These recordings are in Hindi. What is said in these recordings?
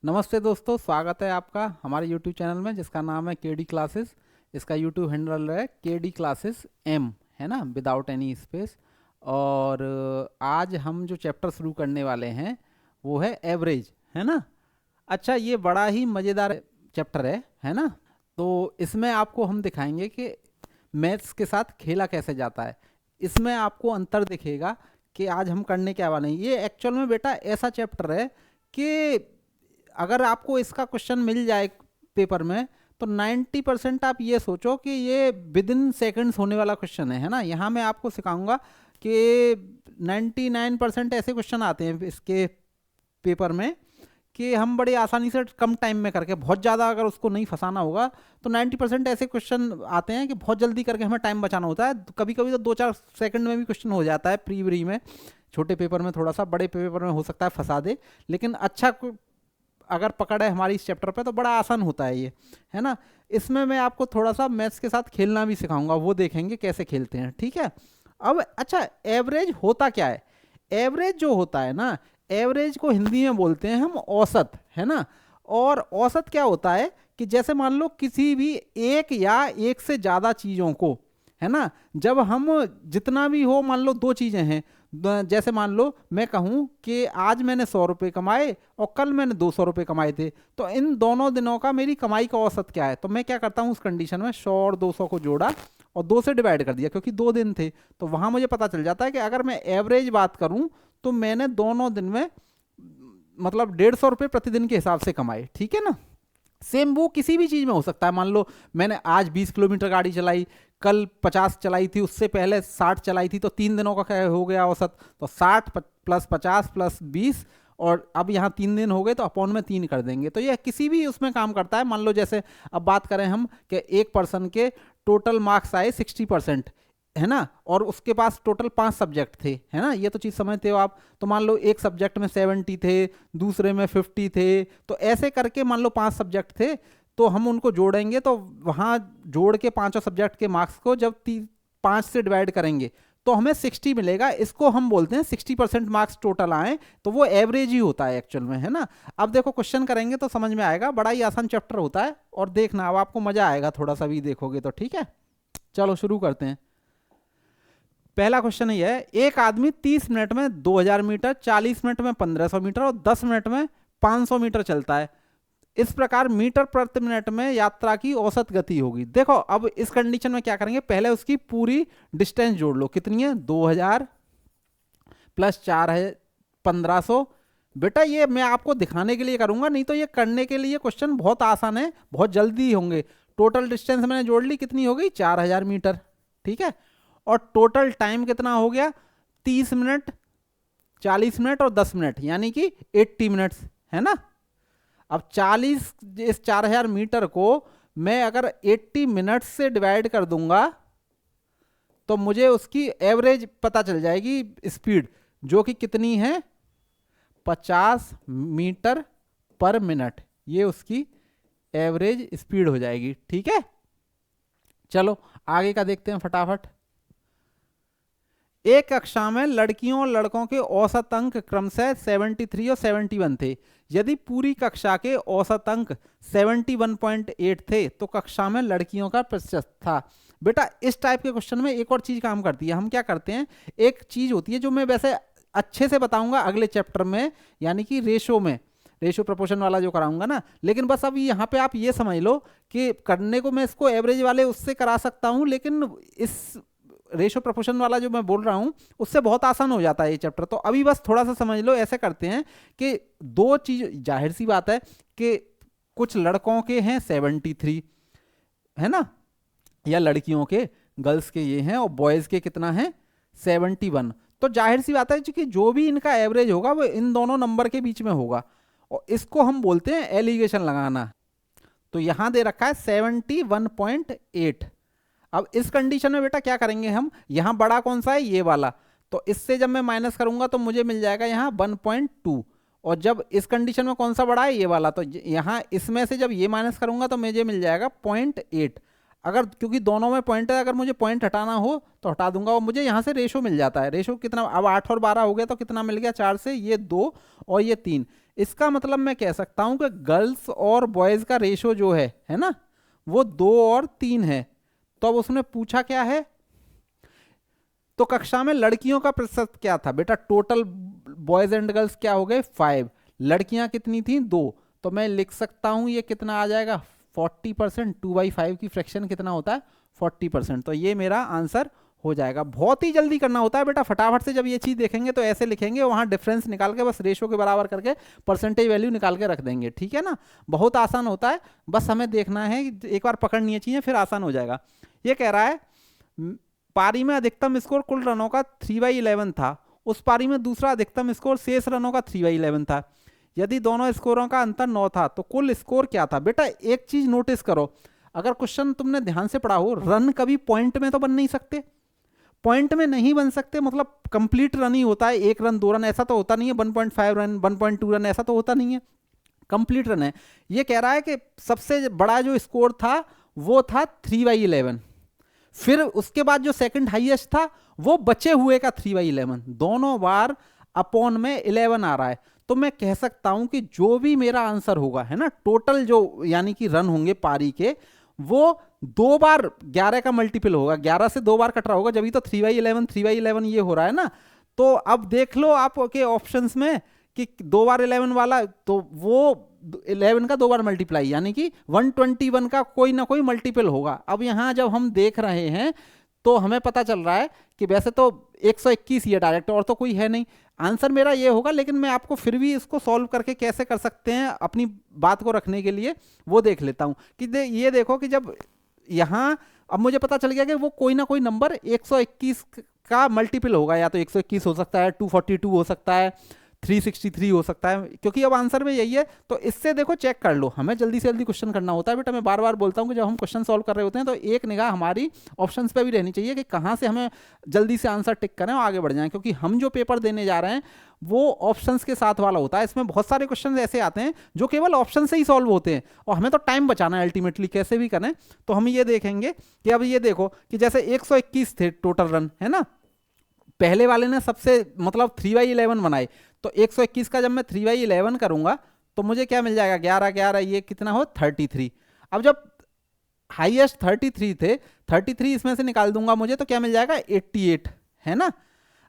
नमस्ते दोस्तों, स्वागत है आपका हमारे YouTube चैनल में जिसका नाम है केडी क्लासेस। इसका YouTube हैंडल है केडी क्लासेस एम, है ना, विदाउट एनी स्पेस। और आज हम जो चैप्टर शुरू करने वाले हैं वो है एवरेज, है ना। अच्छा, ये बड़ा ही मज़ेदार चैप्टर है ना। तो इसमें आपको हम दिखाएंगे कि मैथ्स के साथ खेला कैसे जाता है। इसमें आपको अंतर दिखेगा कि आज हम करने क्या वाले हैं। ये एक्चुअल में बेटा ऐसा चैप्टर है कि अगर आपको इसका क्वेश्चन मिल जाए पेपर में तो 90% आप ये सोचो कि ये विद इन सेकेंड्स होने वाला क्वेश्चन है ना। यहाँ मैं आपको सिखाऊंगा कि 99% ऐसे क्वेश्चन आते हैं इसके पेपर में कि हम बड़ी आसानी से कम टाइम में करके, बहुत ज़्यादा अगर उसको नहीं फंसाना होगा तो 90% ऐसे क्वेश्चन आते हैं कि बहुत जल्दी करके हमें टाइम बचाना होता है। कभी कभी तो 2-4 सेकंड में भी क्वेश्चन हो जाता है प्री वरी में। छोटे पेपर में थोड़ा सा, बड़े पेपर में हो सकता है फंसा दे, लेकिन अच्छा अगर पकड़ है हमारी इस चैप्टर पे तो बड़ा आसान होता है ये, है ना। इसमें मैं आपको थोड़ा सा मैथ्स के साथ खेलना भी सिखाऊंगा, वो देखेंगे कैसे खेलते हैं, ठीक है। अब अच्छा, एवरेज होता क्या है? एवरेज जो होता है ना, एवरेज को हिंदी में बोलते हैं हम औसत, है ना। और औसत क्या होता है कि जैसे मान लो किसी भी एक या एक से ज़्यादा चीज़ों को, है ना, जब हम जितना भी हो, मान लो दो चीज़ें हैं, जैसे मान लो मैं कहूँ कि आज मैंने 100 रुपये कमाए और कल मैंने 200 रुपये कमाए थे, तो इन दोनों दिनों का मेरी कमाई का औसत क्या है। तो मैं क्या करता हूँ उस कंडीशन में 100 और 200 को जोड़ा और 2 से डिवाइड कर दिया, क्योंकि 2 दिन थे। तो वहाँ मुझे पता चल जाता है कि अगर मैं एवरेज बात करूँ तो मैंने दोनों दिन में मतलब 150 रुपये प्रतिदिन के हिसाब से कमाए, ठीक है ना। सेम वो किसी भी चीज़ में हो सकता है। मान लो मैंने आज 20 किलोमीटर गाड़ी चलाई, कल 50 चलाई थी, उससे पहले 60 चलाई थी, तो 3 दिनों का क्या हो गया औसत। तो 60 प्लस 50 प्लस 20, और अब यहाँ 3 दिन हो गए तो अपॉन में 3 कर देंगे। तो यह किसी भी उसमें काम करता है। मान लो जैसे अब बात करें हम कि एक पर्सन के टोटल मार्क्स आए 60%, है ना, और उसके पास टोटल 5 सब्जेक्ट थे, है ना। ये तो चीज़ समझते हो आप। तो मान लो एक सब्जेक्ट में 70 थे, दूसरे में 50 थे, तो ऐसे करके मान लो 5 सब्जेक्ट थे, तो हम उनको जोड़ेंगे तो वहाँ जोड़ के पांचों सब्जेक्ट के मार्क्स को जब 5 से डिवाइड करेंगे तो हमें 60 मिलेगा। इसको हम बोलते हैं 60% मार्क्स टोटल आए, तो वो एवरेज ही होता है एक्चुअल में, है ना। अब देखो क्वेश्चन करेंगे तो समझ में आएगा, बड़ा ही आसान चैप्टर होता है। और देखना अब आपको मजा आएगा थोड़ा सा भी देखोगे तो, ठीक है। चलो शुरू करते हैं। पहला क्वेश्चन ये है, एक आदमी 30 मिनट में 2000 मीटर, 40 मिनट में 1500 मीटर और 10 मिनट में 500 मीटर चलता है। इस प्रकार मीटर प्रति मिनट में यात्रा की औसत गति होगी। देखो अब इस कंडीशन में क्या करेंगे, पहले उसकी पूरी डिस्टेंस जोड़ लो। कितनी है? 2000 प्लस 4 है 1500। बेटा ये मैं आपको दिखाने के लिए करूंगा, नहीं तो ये करने के लिए क्वेश्चन बहुत आसान है, बहुत जल्दी होंगे। टोटल डिस्टेंस मैंने जोड़ ली, कितनी हो गई? 4000 मीटर, ठीक है। और टोटल टाइम कितना हो गया? 30 मिनट, 40 मिनट और 10 मिनट, यानी कि 80 मिनट्स, है ना। अब 40 इस 4000 मीटर को मैं अगर 80 मिनट से डिवाइड कर दूंगा तो मुझे उसकी एवरेज पता चल जाएगी, स्पीड, जो कि कितनी है? 50 मीटर पर मिनट। ये उसकी एवरेज स्पीड हो जाएगी, ठीक है। चलो आगे का देखते हैं फटाफट। एक कक्षा में लड़कियों और लड़कों के औसत अंक क्रमशः 73 और 71 थे। यदि पूरी कक्षा के औसत अंक 71.8 थे तो कक्षा में लड़कियों का प्रतिशत था। बेटा इस टाइप के क्वेश्चन में एक और चीज काम करती है। हम क्या करते हैं, एक चीज होती है जो मैं वैसे अच्छे से बताऊंगा अगले चैप्टर में, यानी कि रेशो में, रेशो प्रोपोर्शन वाला जो कराऊंगा ना। लेकिन बस अब यहाँ पे आप ये समझ लो कि करने को मैं इसको एवरेज वाले उससे करा सकता हूँ, लेकिन इस रेशो प्रोपोर्शन वाला जो मैं बोल रहा हूं उससे बहुत आसान हो जाता है ये चैप्टर। तो अभी बस थोड़ा सा समझ लो। ऐसे करते हैं कि दो चीज, जाहिर सी बात है कि कुछ लड़कों के हैं 73, है ना, या लड़कियों के, गर्ल्स के ये हैं, और बॉयज के कितना है? 71। तो जाहिर सी बात है कि जो भी इनका एवरेज होगा वो इन दोनों नंबर के बीच में होगा, और इसको हम बोलते हैं एलिगेशन लगाना। तो यहां दे रखा है 71.8। अब इस कंडीशन में बेटा क्या करेंगे हम, यहां बड़ा कौन सा है? ये वाला। तो इससे जब मैं माइनस करूंगा तो मुझे मिल जाएगा यहां 1.2। और जब इस कंडीशन में कौन सा बड़ा है? ये वाला। तो यहां इसमें से जब ये माइनस करूंगा तो मुझे मिल जाएगा 0.8। अगर क्योंकि दोनों में पॉइंट है, अगर मुझे पॉइंट हटाना हो तो हटा दूंगा, और मुझे यहां से रेशो मिल जाता है। रेशो कितना? अब 8 और 12 हो गया तो कितना मिल गया? 4 से ये 2 और ये 3। इसका मतलब मैं कह सकता हूं कि गर्ल्स और बॉयज का रेशो जो है ना, वो 2 और 3 है। तो अब उसने पूछा क्या है, तो कक्षा में लड़कियों का प्रतिशत क्या था बेटा, टोटल बॉयज एंड गर्ल्स क्या हो गए 5, लड़कियां कितनी थी 2। तो मैं लिख सकता हूं ये कितना आ जाएगा 40%, 2/5 की फ्रैक्शन कितना होता है 40%। तो ये मेरा आंसर हो जाएगा। बहुत ही जल्दी करना होता है बेटा, फटाफट से जब ये चीज देखेंगे तो ऐसे लिखेंगे, वहां डिफरेंस निकाल के बस रेशो के बराबर करके परसेंटेज वैल्यू निकाल के रख देंगे, ठीक है ना। बहुत आसान होता है, बस हमें देखना है, एक बार पकड़नी है चीजें फिर आसान हो जाएगा। ये कह रहा है पारी में अधिकतम स्कोर कुल रनों का 3/11 था, उस पारी में दूसरा अधिकतम स्कोर शेष रनों का 3/11 था। यदि दोनों स्कोरों का अंतर 9 था तो कुल स्कोर क्या था। बेटा एक चीज नोटिस करो, अगर क्वेश्चन तुमने ध्यान से पढ़ा हो, रन कभी पॉइंट में तो बन नहीं सकते, पॉइंट में नहीं बन सकते, मतलब कंप्लीट रन ही होता है, 1 रन 2 रन ऐसा तो होता नहीं है, 1.5 रन 1.2 रन ऐसा तो होता नहीं है, कंप्लीट रन है। ये कह रहा है कि सबसे बड़ा जो स्कोर था वो था 3/11, फिर उसके बाद जो सेकंड हाईएस्ट था वो बचे हुए का 3/11, दोनों बार अपॉन में 11 आ रहा है। तो मैं कह सकता हूं कि जो भी मेरा आंसर होगा है ना, टोटल जो यानी कि रन होंगे पारी के, वो 2 बार 11 का मल्टीपल होगा, 11 से 2 बार कट रहा होगा, जब तो 3/11 ये हो रहा है ना। तो अब देख लो आपके ऑप्शंस में कि 2 बार 11 वाला, तो वो 11 का 2 बार मल्टीप्लाई यानी कि 121 का कोई ना कोई मल्टीपल होगा। अब यहां जब हम देख रहे हैं तो हमें पता चल रहा है कि वैसे तो 121 ही है डायरेक्ट, और तो कोई है नहीं, आंसर मेरा ये होगा। लेकिन मैं आपको फिर भी इसको सॉल्व करके कैसे कर सकते हैं अपनी बात को रखने के लिए वो देख लेता हूं कि ये देखो कि जब यहां, अब मुझे पता चल गया कि वो कोई ना कोई नंबर 121 का मल्टीपल होगा, या तो 121 हो सकता है, 242 हो सकता है, 363 हो सकता है, क्योंकि अब आंसर में यही है। तो इससे देखो चेक कर लो, हमें जल्दी से जल्दी क्वेश्चन करना होता है बेटा। मैं बार बार बोलता हूं कि जब हम क्वेश्चन सॉल्व कर रहे होते हैं तो एक निगाह हमारी ऑप्शंस पे भी रहनी चाहिए कि कहां से हमें जल्दी से आंसर टिक करें और आगे बढ़ जाएं, क्योंकि हम जो पेपर देने जा रहे हैं वो ऑप्शंस के साथ वाला होता है। इसमें बहुत सारे क्वेश्चन ऐसे आते हैं जो केवल ऑप्शन से ही सॉल्व होते हैं, और हमें तो टाइम बचाना है अल्टीमेटली कैसे भी करें। तो हम ये देखेंगे कि अब ये देखो कि जैसे 121 थे टोटल रन है ना, पहले वाले ने सबसे मतलब 3/11 बनाए, तो 121 का जब मैं 3/11 करूंगा तो मुझे क्या मिल जाएगा, 11 11 ये कितना हो 33। अब जब हाईएस्ट 33 थे, 33 इसमें से निकाल दूंगा मुझे तो क्या मिल जाएगा 88 है ना।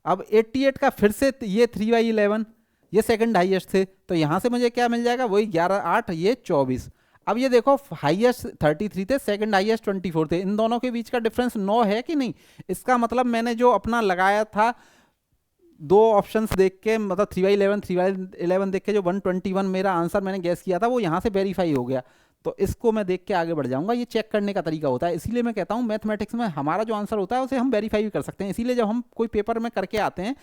अब 88 का फिर से ये 3/11, ये सेकंड हाईएस्ट थे, तो यहां से मुझे क्या मिल जाएगा वही 11 8 ये 24। अब ये देखो हाईएस्ट 33 थे, सेकंड हाईएस्ट 24 थे, इन दोनों के बीच का डिफरेंस 9 है कि नहीं। इसका मतलब मैंने जो अपना लगाया था दो ऑप्शंस देख के, मतलब 3/11 देख के जो 121 मेरा आंसर मैंने गैस किया था वो यहाँ से वेरीफाई हो गया। तो इसको मैं देख के आगे बढ़ जाऊंगा, ये चेक करने का तरीका होता है। इसीलिए मैं कहता हूँ मैथमेटिक्स में हमारा जो आंसर होता है उसे हम वेरीफाई भी कर सकते हैं। इसीलिए जब हम कोई पेपर में करके आते हैं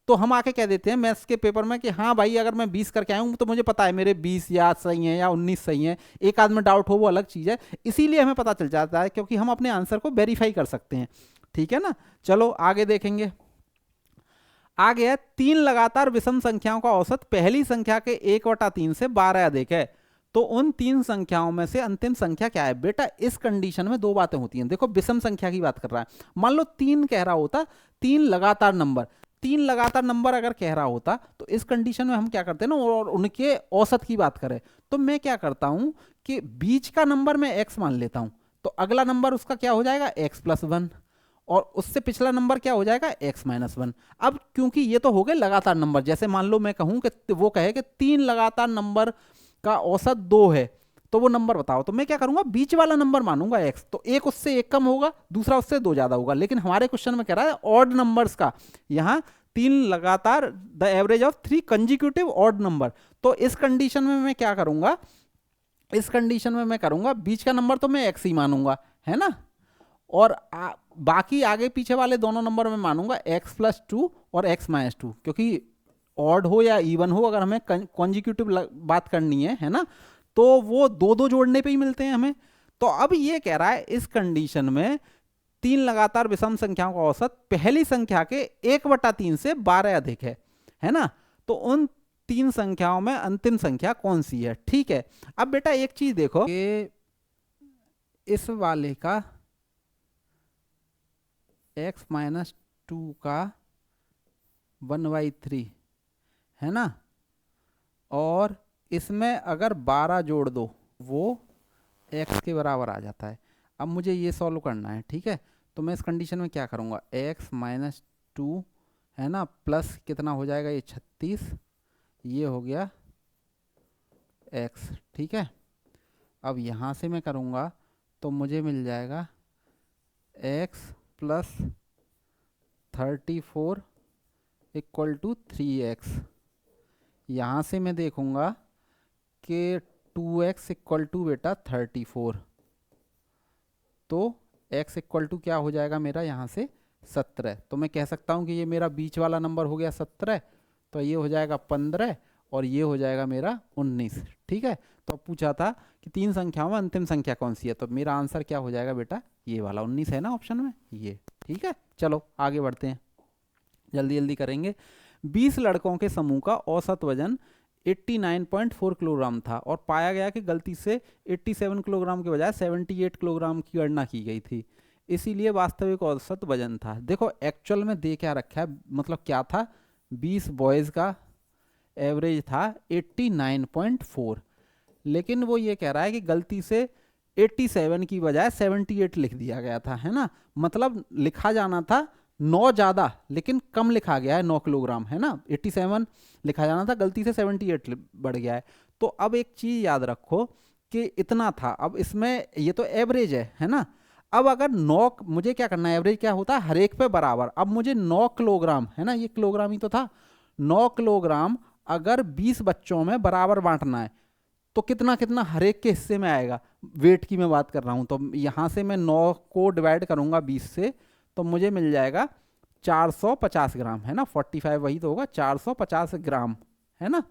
तो हम आके कह देते हैं मैथ्स के पेपर में कि हाँ भाई अगर मैं 20 करके आया हूँ तो मुझे पता है मेरे 20 या सही है या 19 सही है, एक आध में डाउट हो वो अलग चीज़ है। इसीलिए हमें पता चल जाता है क्योंकि हम अपने आंसर को वेरीफाई कर सकते हैं, ठीक है ना। चलो आगे देखेंगे। आगे है 3 लगातार विषम संख्याओं का औसत पहली संख्या के 1/3 से 12 अधिक है, तो उन 3 संख्याओं में से अंतिम संख्या क्या है। बेटा इस कंडीशन में दो बातें होती हैं, देखो विषम संख्या की बात कर रहा है, मान लो 3 कह रहा होता, 3 लगातार नंबर अगर कह रहा होता तो इस कंडीशन में हम क्या करते हैं ना, और उनके औसत की बात करें तो मैं क्या करता हूं कि बीच का नंबर मैं x मान लेता हूं, तो अगला नंबर उसका क्या हो जाएगा x+1, और उससे पिछला नंबर क्या हो जाएगा x-1। अब क्योंकि ये तो हो गए लगातार नंबर, जैसे मान लो मैं कहूं कि वो कहे कि 3 लगातार नंबर का औसत 2 है, तो वो नंबर बताओ, तो मैं क्या करूंगा बीच वाला नंबर मानूंगा x, तो एक उससे एक कम होगा, दूसरा उससे 2 ज्यादा होगा। लेकिन हमारे क्वेश्चन में कह रहा है ऑड नंबर्स का, यहां 3 लगातार the average of 3 consecutive odd number. तो इस कंडीशन में मैं क्या करूंगा, इस कंडीशन में मैं करूंगा बीच का नंबर तो मैं x ही मानूंगा है ना, और बाकी आगे पीछे वाले दोनों नंबर में मानूंगा x+2 और x-2, क्योंकि ऑड हो या इवन हो अगर हमें कॉन्जिक्यूटिव बात करनी है ना, तो वो दो दो जोड़ने पे ही मिलते हैं हमें। तो अब ये कह रहा है इस कंडीशन में 3 लगातार विषम संख्याओं का औसत पहली संख्या के 1/3 से 12 अधिक है ना, तो उन 3 संख्याओं में अंतिम संख्या कौन सी है। ठीक है, अब बेटा एक चीज देखो कि इस वाले का x-2 का 1/3 है ना, और इसमें अगर 12 जोड़ दो वो x के बराबर आ जाता है। अब मुझे ये सॉल्व करना है, ठीक है। तो मैं इस कंडीशन में क्या करूँगा, x माइनस 2 है ना, प्लस कितना हो जाएगा ये 36, ये हो गया x, ठीक है। अब यहाँ से मैं करूँगा तो मुझे मिल जाएगा x plus 34 equal to 3x। यहाँ से मैं देखूँगा कि 2x इक्वल टू बेटा 34, तो x इक्वल टू क्या हो जाएगा मेरा यहाँ से 17। तो मैं कह सकता हूँ कि ये मेरा बीच वाला नंबर हो गया 17, तो ये हो जाएगा 15 और ये हो जाएगा मेरा 19, ठीक है। तो अब पूछा था कि 3 संख्याओं में अंतिम संख्या कौन सी है, तो मेरा आंसर क्या हो जाएगा बेटा, ये वाला 19 है ना ऑप्शन में, ये, ठीक है। चलो आगे बढ़ते हैं, जल्दी जल्दी करेंगे। 20 लड़कों के समूह का औसत वजन 89.4 किलोग्राम था और पाया गया कि गलती से 87 किलोग्राम के बजाय 78 किलोग्राम की गणना की गई थी, इसीलिए वास्तविक औसत वजन था। देखो एक्चुअल में दे क्या रखा है, मतलब क्या था, 20 बॉयज़ का एवरेज था 89.4, लेकिन वो ये कह रहा है कि गलती से 87 की बजाय 78 लिख दिया गया था, है ना। मतलब लिखा जाना था 9 ज़्यादा लेकिन कम लिखा गया है 9 किलोग्राम, है ना। 87 लिखा जाना था, गलती से 78 बढ़ गया है। तो अब एक चीज़ याद रखो कि इतना था, अब इसमें ये तो एवरेज है ना। अब अगर 9, मुझे क्या करना है, एवरेज क्या होता है हर एक पे बराबर। अब मुझे 9 किलोग्राम, है ना, ये किलोग्राम ही तो था, 9 किलोग्राम अगर 20 बच्चों में बराबर बांटना है तो कितना कितना हर एक के हिस्से में आएगा, वेट की मैं बात कर रहा हूँ। तो यहाँ से मैं 9 को डिवाइड करूँगा 20 से, तो मुझे मिल जाएगा 450 ग्राम, है ना। 45 वही तो होगा, 450 ग्राम, है ना।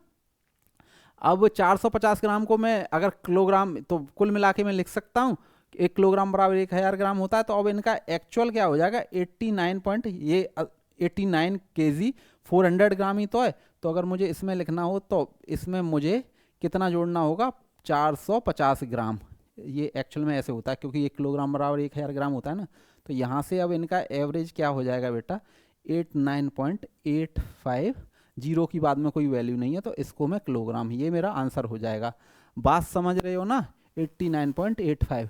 अब 450 ग्राम को मैं अगर किलोग्राम, तो कुल मिला के मैं लिख सकता हूँ 1 किलोग्राम बराबर 1000 ग्राम होता है। तो अब इनका एक्चुअल क्या हो जाएगा, 89 केजी 400 ग्राम ही तो है। तो अगर मुझे इसमें लिखना हो तो इसमें मुझे कितना जोड़ना होगा, 450 ग्राम। ये एक्चुअल में ऐसे होता है क्योंकि 1 किलोग्राम बराबर 1000 ग्राम होता है ना। तो यहाँ से अब इनका एवरेज क्या हो जाएगा बेटा, 89.85, जीरो की बाद में कोई वैल्यू नहीं है, तो इसको मैं किलोग्राम, ये मेरा आंसर हो जाएगा। बात समझ रहे हो ना, 89.85।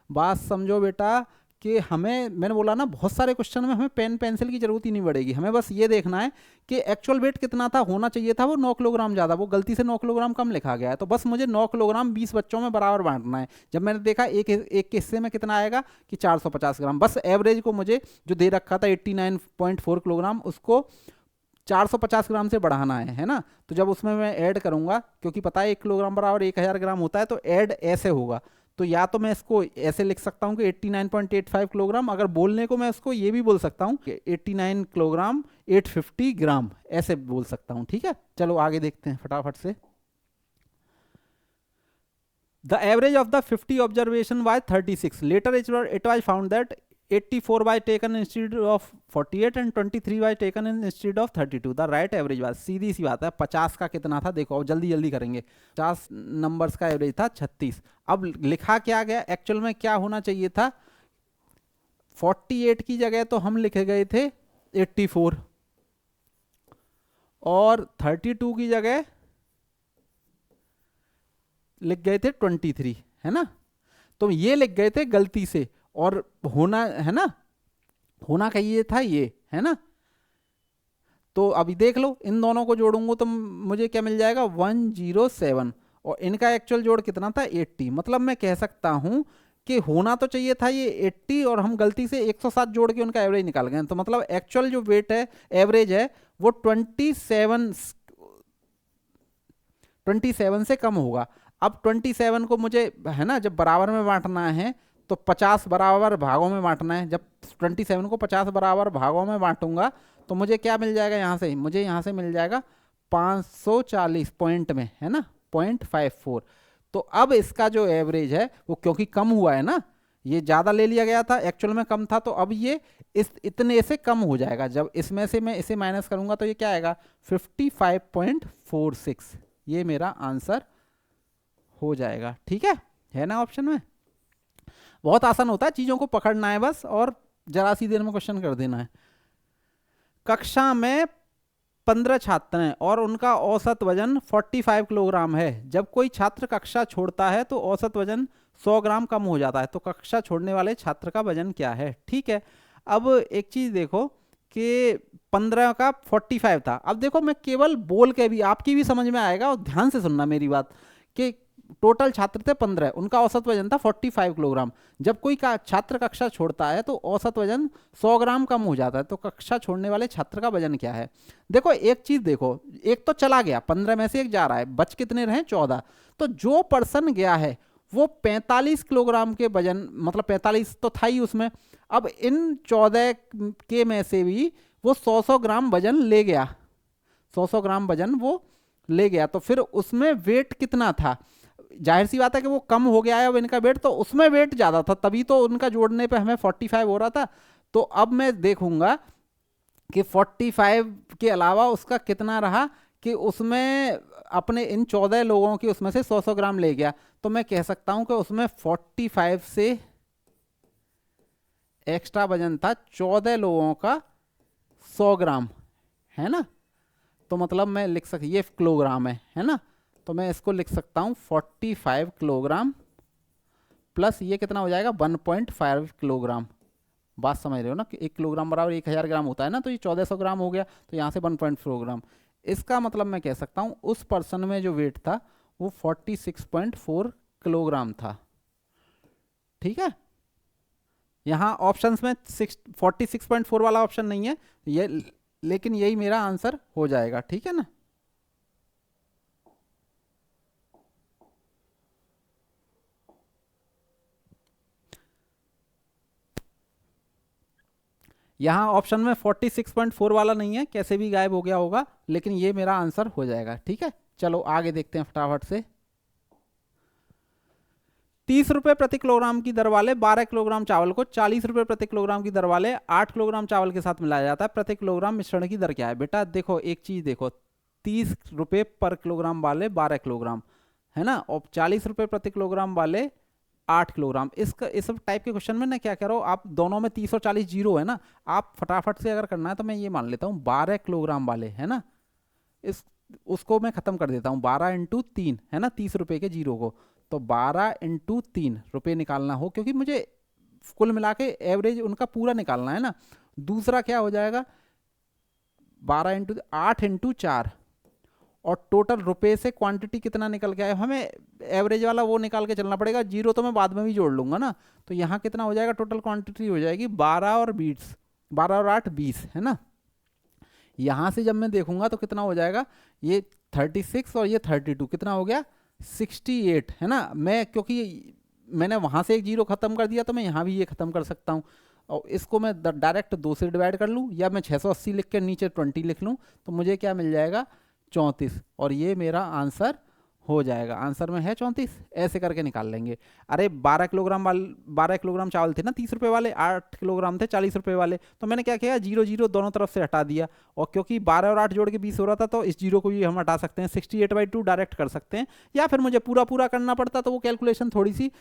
बात समझो बेटा कि हमें, मैंने बोला ना बहुत सारे क्वेश्चन में हमें पेन पेंसिल की जरूरत ही नहीं पड़ेगी, हमें बस ये देखना है कि एक्चुअल वेट कितना था, होना चाहिए था वो 9 किलोग्राम ज़्यादा, वो गलती से 9 किलोग्राम कम लिखा गया है। तो बस मुझे 9 किलोग्राम 20 बच्चों में बराबर बांटना है। जब मैंने देखा एक के हिस्से में कितना आएगा कि 450 ग्राम, बस एवरेज को मुझे जो दे रखा था 89.4 किलोग्राम, उसको 450 ग्राम से बढ़ाना है ना। तो जब उसमें मैं ऐड करूंगा, क्योंकि पता है 1 किलोग्राम बराबर 1000 ग्राम होता है, तो ऐड ऐसे होगा। तो या तो मैं इसको ऐसे लिख सकता हूँ कि 89.85 किलोग्राम, अगर बोलने को मैं इसको ये भी बोल सकता हूँ कि 89 किलोग्राम 850 ग्राम, ऐसे बोल सकता हूँ, ठीक है। चलो आगे देखते हैं फटाफट से। The average of the 50 observation was 36. Later it was found that 84 was taken instead of 48 and 23 was taken instead of 32. The right average was, सीधी सी बात है, 50 का कितना था देखो, अब जल्दी जल्दी करेंगे। 50 नंबर्स का एवरेज था 36। अब लिखा क्या गया, एक्चुअल में क्या होना चाहिए था, 48 की जगह तो हम लिखे गए थे 84 और 32 की जगह लिख गए थे 23, है ना। तो ये लिख गए थे गलती से, और होना है ना, होना का ये था ये, है ना। तो अभी देख लो, इन दोनों को जोड़ूंगा तो मुझे क्या मिल जाएगा, 107, और इनका एक्चुअल जोड़ कितना था 80। मतलब मैं कह सकता हूं कि होना तो चाहिए था ये 80 और हम गलती से 107 जोड़ के उनका एवरेज निकाल गए। तो मतलब एक्चुअल जो वेट है, एवरेज है, वो 27 से कम होगा। अब 27 को मुझे, है ना, जब बराबर में बांटना है तो 50 बराबर भागों में बांटना है। जब 27 को 50 बराबर भागों में बांटूंगा तो मुझे क्या मिल जाएगा, यहाँ से मुझे यहाँ से मिल जाएगा 540 पॉइंट में, है ना, 0.54। तो अब इसका जो एवरेज है वो, क्योंकि कम हुआ है ना, ये ज़्यादा ले लिया गया था, एक्चुअल में कम था, तो अब ये इस इतने से कम हो जाएगा। जब इसमें से मैं इसे माइनस करूंगा तो ये क्या आएगा, 55.46। ये मेरा आंसर हो जाएगा, ठीक है ना ऑप्शन में। बहुत आसान होता है, चीज़ों को पकड़ना है बस और जरा सी देर में क्वेश्चन कर देना है। कक्षा में 15 छात्र हैं और उनका औसत वजन 45 किलोग्राम है। जब कोई छात्र कक्षा छोड़ता है तो औसत वजन 100 ग्राम कम हो जाता है, तो कक्षा छोड़ने वाले छात्र का वजन क्या है। ठीक है, अब एक चीज देखो कि 15 का 45 था। अब देखो मैं केवल बोल के भी आपकी भी समझ में आएगा, और ध्यान से सुनना मेरी बात, कि टोटल छात्र थे 15, उनका औसत वजन था 45 किलोग्राम। जब कोई का छात्र कक्षा छोड़ता है तो औसत वजन 100 ग्राम कम हो जाता है, तो कक्षा छोड़ने वाले छात्र का वजन क्या है। देखो एक चीज देखो, एक तो चला गया, 15 में से एक जा रहा है, बच कितने रहे 14। तो जो पर्सन गया है वो 45 किलोग्राम के वजन, मतलब 45 तो था ही उसमें। अब इन 14 के में से भी वो 100 ग्राम वजन ले गया, 100 ग्राम वजन वो ले गया, तो फिर उसमें वेट कितना था। जाहिर सी बात है कि वो कम हो गया है अब इनका वेट, तो उसमें वेट ज़्यादा था, तभी तो उनका जोड़ने पे हमें 45 हो रहा था। तो अब मैं देखूंगा कि 45 के अलावा उसका कितना रहा, कि उसमें अपने इन 14 लोगों की उसमें से 100 ग्राम ले गया। तो मैं कह सकता हूं कि उसमें 45 से एक्स्ट्रा वजन था 14 लोगों का 100 ग्राम, है ना। तो मतलब मैं लिख सकता, ये किलोग्राम है ना, तो मैं इसको लिख सकता हूं 45 किलोग्राम प्लस ये कितना हो जाएगा 1.5 किलोग्राम। बात समझ रहे हो ना कि 1 किलोग्राम बराबर 1000 ग्राम होता है ना, तो ये 1400 ग्राम हो गया, तो यहाँ से 1.4 ग्राम। इसका मतलब मैं कह सकता हूँ उस पर्सन में जो वेट था वो 46.4 किलोग्राम था। ठीक है, यहाँ ऑप्शंस में 46.4 वाला ऑप्शन नहीं है ये, लेकिन यही मेरा आंसर हो जाएगा। ठीक है ना। यहाँ ऑप्शन में 46.4 वाला नहीं है, कैसे भी गायब हो गया होगा, लेकिन ये मेरा आंसर हो जाएगा। ठीक है, चलो आगे देखते हैं फटाफट से। 30 रुपए प्रति किलोग्राम की दर वाले 12 किलोग्राम चावल को 40 रुपए प्रति किलोग्राम की दर वाले 8 किलोग्राम चावल के साथ मिलाया जाता है, प्रति किलोग्राम मिश्रण की दर क्या है। बेटा देखो एक चीज देखो, 30 रुपए पर किलोग्राम वाले 12 किलोग्राम, है ना, और 40 रुपए प्रति किलोग्राम वाले 8 किलोग्राम। इस टाइप के क्वेश्चन में ना क्या करो, आप दोनों में 30 और 40 जीरो है ना, आप फटाफट से अगर करना है तो मैं ये मान लेता हूँ 12 किलोग्राम वाले, है ना, इस उसको मैं खत्म कर देता हूँ 12 इंटू 3, है ना, 30 रुपए के जीरो को, तो 12 इंटू 3 रुपये निकालना हो, क्योंकि मुझे कुल मिला के एवरेज उनका पूरा निकालना है ना। दूसरा क्या हो जाएगा 12 इंटू 8 इंटू 4, और टोटल रुपए से क्वांटिटी कितना निकल के आया, हमें एवरेज वाला वो निकाल के चलना पड़ेगा, जीरो तो मैं बाद में भी जोड़ लूंगा ना। तो यहाँ कितना हो जाएगा, टोटल क्वांटिटी हो जाएगी 12 और 20, 12 और 8 20, है ना। यहाँ से जब मैं देखूंगा तो कितना हो जाएगा, ये 36 और ये 32, कितना हो गया 68, है ना। मैं क्योंकि मैंने वहाँ से एक जीरो खत्म कर दिया तो मैं यहाँ भी ये खत्म कर सकता हूँ, और इसको मैं डायरेक्ट 2 से डिवाइड कर लूँ, या मैं 680 लिख के नीचे 20 लिख लूँ, तो मुझे क्या मिल जाएगा 34, और ये मेरा आंसर हो जाएगा। आंसर में है 34, ऐसे करके निकाल लेंगे। अरे 12 किलोग्राम 12 किलोग्राम चावल थे ना 30 रुपए वाले, 8 किलोग्राम थे 40 रुपए वाले, तो मैंने क्या किया, जीरो जीरो दोनों तरफ से हटा दिया, और क्योंकि 12 और 8 जोड़ के 20 हो रहा था, तो इस जीरो को भी हम हटा सकते हैं, 68/2 डायरेक्ट कर सकते हैं, या फिर मुझे पूरा पूरा करना पड़ता तो वो कैलकुलेशन थोड़ी सी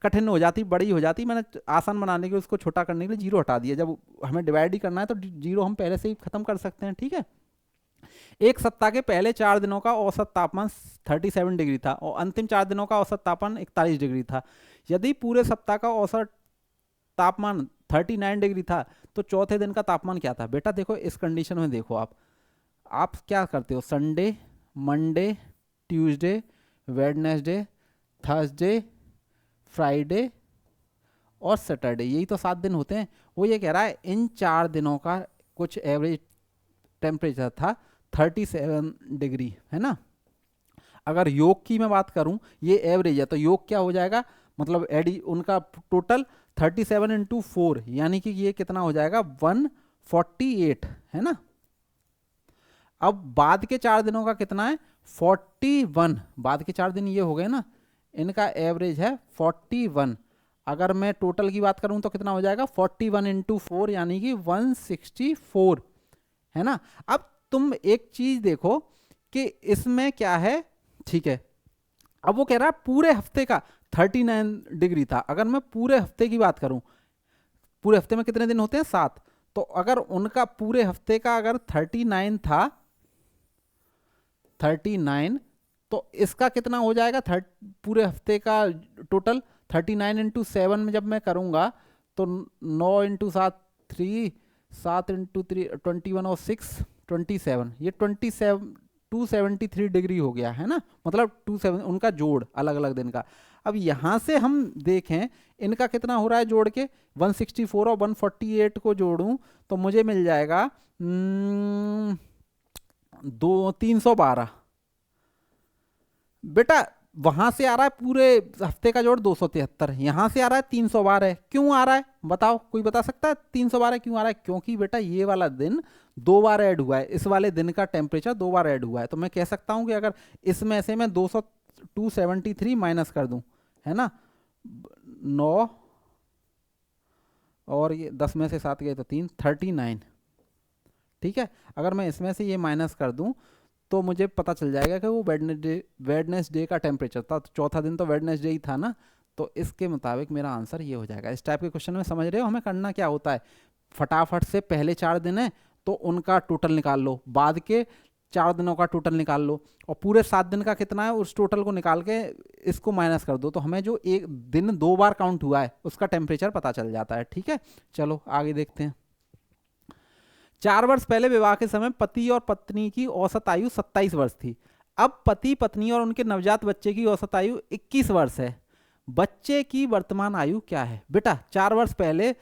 कठिन हो जाती, बड़ी हो जाती। मैंने आसान बनाने के लिए उसको छोटा करने के लिए जीरो हटा दिया, जब हमें डिवाइड ही करना है तो जीरो हम पहले से ही खत्म कर सकते हैं। ठीक है, एक सप्ताह के पहले 4 दिनों का औसत तापमान 37 डिग्री था और अंतिम 4 दिनों का औसत तापमान 41 डिग्री था। यदि पूरे सप्ताह का औसत तापमान 39 डिग्री था तो चौथे दिन का तापमान क्या था। बेटा देखो इस कंडीशन में देखो, आप क्या करते हो, Sunday, Monday, Tuesday, Wednesday, Thursday, Friday और सैटरडे, यही तो 7 दिन होते हैं। वो ये कह रहा है इन 4 दिनों का कुछ एवरेज टेम्परेचर था 37 डिग्री, है ना। अगर योग की मैं बात करूं, ये एवरेज है, तो योग क्या हो जाएगा, मतलब एडी उनका टोटल 37 इंटू 4, यानी कि ये कितना हो जाएगा 148, है ना। अब बाद के 4 दिनों का कितना है 41, बाद के 4 दिन ये हो गए ना, इनका एवरेज है 41। अगर मैं टोटल की बात करूं तो कितना हो जाएगा 41 इंटू 4, यानी कि 164, है ना। अब तुम एक चीज देखो कि इसमें क्या है, ठीक है, अब वो कह रहा है पूरे हफ्ते का 39 डिग्री था। अगर मैं पूरे हफ्ते की बात करूं, पूरे हफ्ते में कितने दिन होते हैं 7, तो अगर उनका पूरे हफ्ते का अगर 39 था, 39, तो इसका कितना हो जाएगा पूरे हफ्ते का टोटल 39 इंटू 7 में जब मैं करूंगा तो 9 इंटू 7 3, 7 इंटू 3 21 और 6 27, ये 273 डिग्री हो गया है ना, मतलब 27 उनका जोड़ अलग अलग दिन का। अब यहां से हम देखें इनका कितना हो रहा है जोड़ के, 164 और 148 को जोड़ूं तो मुझे मिल जाएगा 312। बेटा वहां से आ रहा है पूरे हफ्ते का जोड़ 273, यहां से आ रहा है 312, क्यों आ रहा है बताओ, कोई बता सकता है 312 क्यों आ रहा है? क्योंकि बेटा ये वाला दिन 2 बार ऐड हुआ है, इस वाले दिन का टेम्परेचर 2 बार ऐड हुआ है। तो मैं कह सकता हूं कि अगर इसमें से मैं 273 माइनस कर दूं, है ना, 9 और ये 10 में से 7 गए तो 3, 39, ठीक है। अगर मैं इसमें से ये माइनस कर दूं तो मुझे पता चल जाएगा कि वो वेडनेसडे का टेम्परेचर था, तो चौथा दिन तो वेडनेसडे ही था ना, तो इसके मुताबिक मेरा आंसर ये हो जाएगा। इस टाइप के क्वेश्चन में समझ रहे हो हमें करना क्या होता है, फटाफट से पहले 4 दिन है तो उनका टोटल निकाल लो, बाद के 4 दिनों का टोटल निकाल लो, और पूरे 7 दिन का कितना है उस टोटल को निकाल के इसको माइनस कर दो, तो हमें जो एक दिन 2 बार काउंट हुआ है उसका टेम्परेचर पता चल जाता है। ठीक है, चलो आगे देखते हैं। 4 वर्ष पहले विवाह के समय पति और पत्नी की औसत आयु 27 वर्ष थी। अब पति पत्नी और उनके नवजात बच्चे की औसत आयु 21 वर्ष है। बच्चे की वर्तमान आयु क्या है? बेटा 4 वर्ष पहले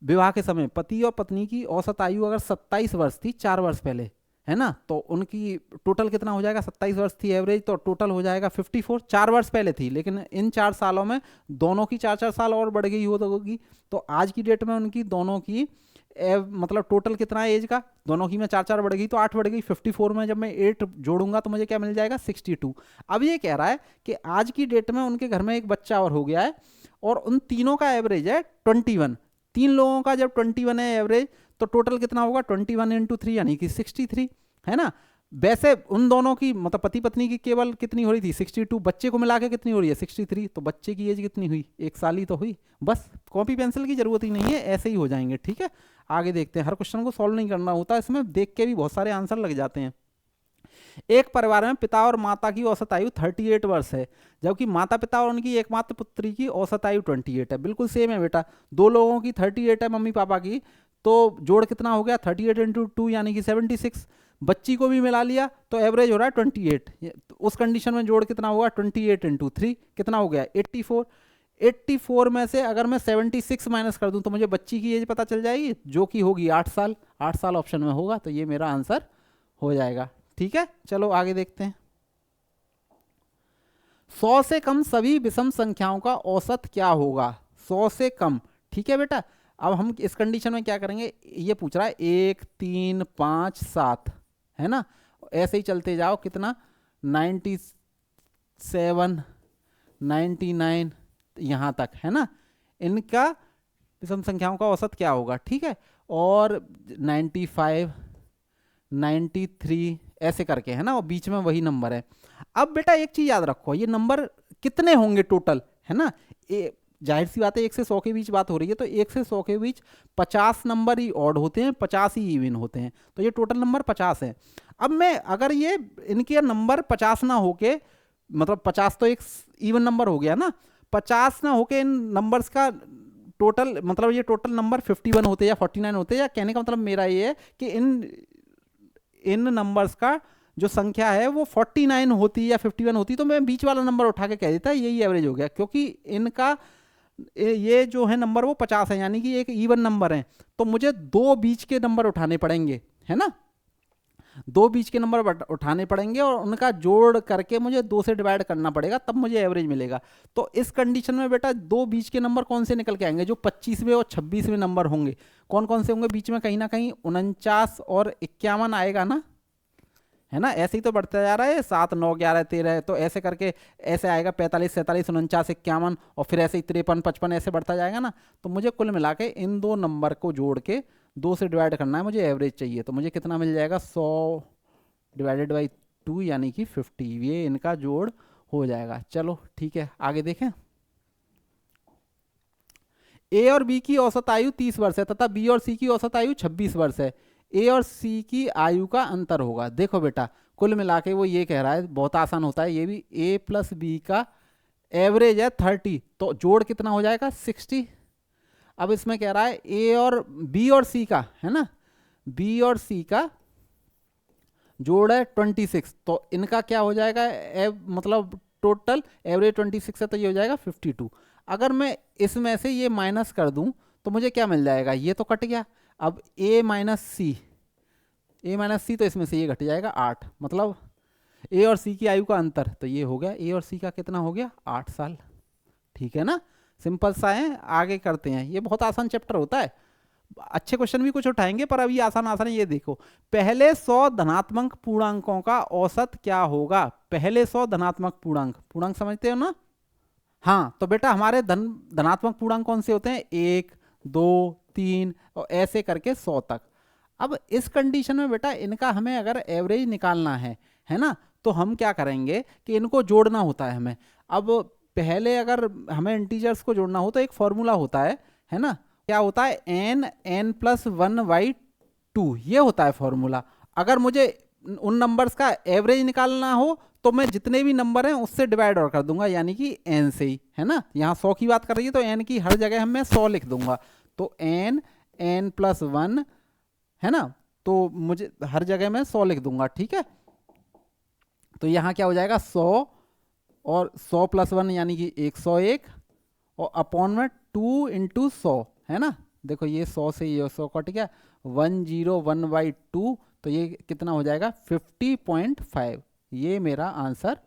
विवाह के समय पति और पत्नी की औसत आयु अगर 27 वर्ष थी 4 वर्ष पहले, है ना, तो उनकी टोटल कितना हो जाएगा? 27 वर्ष थी एवरेज, तो टोटल हो जाएगा 54। 4 वर्ष पहले थी, लेकिन इन 4 सालों में दोनों की 4-4 साल और बढ़ गई होगी, तो आज की डेट में उनकी दोनों की मतलब टोटल कितना है एज का, दोनों की में 4-4 बढ़ गई तो 8 बढ़ गई, 54 में जब मैं 8 जोड़ूंगा तो मुझे क्या मिल जाएगा? 62। अब ये कह रहा है कि आज की डेट में उनके घर में एक बच्चा और हो गया है और उन तीनों का एवरेज है 21। 3 लोगों का जब 21 है एवरेज, तो टोटल कितना होगा? 21 इंटू 3 यानी कि 63, है ना। वैसे उन दोनों की मतलब पति पत्नी की केवल कितनी हो रही थी? 62, बच्चे को मिला के कितनी हो रही है? 63, तो बच्चे की एज कितनी हुई? 1 साल ही तो हुई। बस कॉपी पेंसिल की जरूरत ही नहीं है, ऐसे ही हो जाएंगे। ठीक है, आगे देखते हैं। हर क्वेश्चन को सॉल्व नहीं करना होता, इसमें देख के भी बहुत सारे आंसर लग जाते हैं। एक परिवार में पिता और माता की औसत आयु 38 वर्ष है, जबकि माता पिता और उनकी एकमात्र पुत्री की औसत आयु 28 है। बिल्कुल सेम है बेटा, दो लोगों की 38 है मम्मी पापा की, तो जोड़ कितना हो गया? 38 इंटू 2 यानी कि 76। बच्ची को भी मिला लिया तो एवरेज हो रहा है 28। उस कंडीशन में जोड़ कितना होगा? 28 इंटू 3 कितना हो गया? 84। 84 में से अगर मैं 76 माइनस कर दूं तो मुझे बच्ची की एज पता चल जाएगी, जो कि होगी 8 साल। 8 साल ऑप्शन में होगा, तो ये मेरा आंसर हो जाएगा। ठीक है, चलो आगे देखते हैं। 100 से कम सभी विषम संख्याओं का औसत क्या होगा? 100 से कम, ठीक है बेटा। अब हम इस कंडीशन में क्या करेंगे, ये पूछ रहा है 1 3 5 7, है ना, ऐसे ही चलते जाओ, कितना 97 99 यहां तक, है ना। इनका विषम संख्याओं का औसत क्या होगा? ठीक है, और 95 93 ऐसे करके, है ना, और बीच में वही नंबर है। अब बेटा एक चीज याद रखो, ये नंबर कितने होंगे टोटल, है ना। जाहिर सी बात है 1 से 100 के बीच बात हो रही है, तो 1 से 100 के बीच 50 नंबर ही ऑड होते हैं, 50 ही इवन होते हैं, तो ये टोटल नंबर 50 है। अब मैं अगर ये इनके नंबर 50 ना होके, मतलब 50 तो एक इवन नंबर हो गया ना, 50 ना होके इन नंबर्स का टोटल, मतलब ये टोटल नंबर 51 होते या 49 होते, या कहने का मतलब मेरा ये है कि इन नंबर्स का जो संख्या है वो 49 होती या 51 होती, तो मैं बीच वाला नंबर उठा के कह देता यही एवरेज हो गया, क्योंकि इनका ये जो है नंबर वो 50 है, यानी कि एक इवन नंबर है, तो मुझे 2 बीच के नंबर उठाने पड़ेंगे, है ना। 2 बीच के नंबर उठाने पड़ेंगे और उनका जोड़ करके मुझे 2 से डिवाइड करना पड़ेगा, तब मुझे एवरेज मिलेगा। तो इस कंडीशन में बेटा 2 बीच के नंबर कौन से निकल के आएंगे? जो 25वें और 26वें नंबर होंगे। कौन कौन से होंगे बीच में? कहीं ना कहीं 49 और 51 आएगा ना, है ना। ऐसे ही तो बढ़ता जा रहा है, 7 9 11 13, तो ऐसे करके ऐसे आएगा 45 47 49 51, और फिर ऐसे ही 53 55 ऐसे बढ़ता जाएगा ना। तो मुझे कुल मिला के इन 2 नंबर को जोड़ के 2 से डिवाइड करना है, मुझे एवरेज चाहिए, तो मुझे कितना मिल जाएगा? 100 डिवाइडेड बाई 2 यानी कि 50, ये इनका जोड़ हो जाएगा। चलो ठीक है, आगे देखें। ए और बी की औसत आयु 30 वर्ष है तथा बी और सी की औसत आयु 26 वर्ष है। ए और सी की आयु का अंतर होगा। देखो बेटा, कुल मिला के वो ये कह रहा है, बहुत आसान होता है ये भी, ए प्लस बी का एवरेज है 30, तो जोड़ कितना हो जाएगा 60। अब इसमें कह रहा है ए और बी और सी का, है ना, बी और सी का जोड़ है 26, तो इनका क्या हो जाएगा, मतलब टोटल एवरेज 26 है तो ये हो जाएगा 52। अगर मैं इसमें से ये माइनस कर दूं तो मुझे क्या मिल जाएगा, ये तो कट गया। अब ए माइनस सी, तो इसमें से ये घट जाएगा 8, मतलब ए और सी की आयु का अंतर, तो ये हो गया ए और सी का कितना हो गया 8 साल। ठीक है ना, सिंपल सा है। आगे करते हैं, ये बहुत आसान चैप्टर होता है, अच्छे क्वेश्चन भी कुछ उठाएंगे पर अभी आसान आसान ये देखो। पहले 100 धनात्मक पूर्णांकों का औसत क्या होगा। पहले 100 धनात्मक पूर्णांक समझते हो ना। हाँ, तो बेटा हमारे धनात्मक पूर्णांक कौन से होते हैं, 1, 2, 3 और ऐसे करके 100 तक। अब इस कंडीशन में बेटा इनका हमें अगर एवरेज निकालना है ना, तो हम क्या करेंगे कि इनको जोड़ना होता है हमें। अब पहले अगर हमें इंटीजर्स को जोड़ना हो तो एक फॉर्मूला होता है ना, क्या होता है, n+1/2, ये होता है फॉर्मूला। अगर मुझे उन नंबर्स का एवरेज निकालना हो तो मैं जितने भी नंबर हैं उससे डिवाइड और कर दूंगा, यानी कि n से ही, है ना। यहाँ 100 की बात कर रही है तो n की हर जगह मैं 100 लिख दूंगा, तो n+1, है ना, तो मुझे हर जगह मैं 100 लिख दूंगा। ठीक है, तो यहाँ क्या हो जाएगा 100 और 100 + 1 यानी कि 101 और अपॉन में 2 × 100, है ना। देखो ये 100 से ये 100 कट गया, 101/2, तो ये कितना हो जाएगा 50.5, ये मेरा आंसर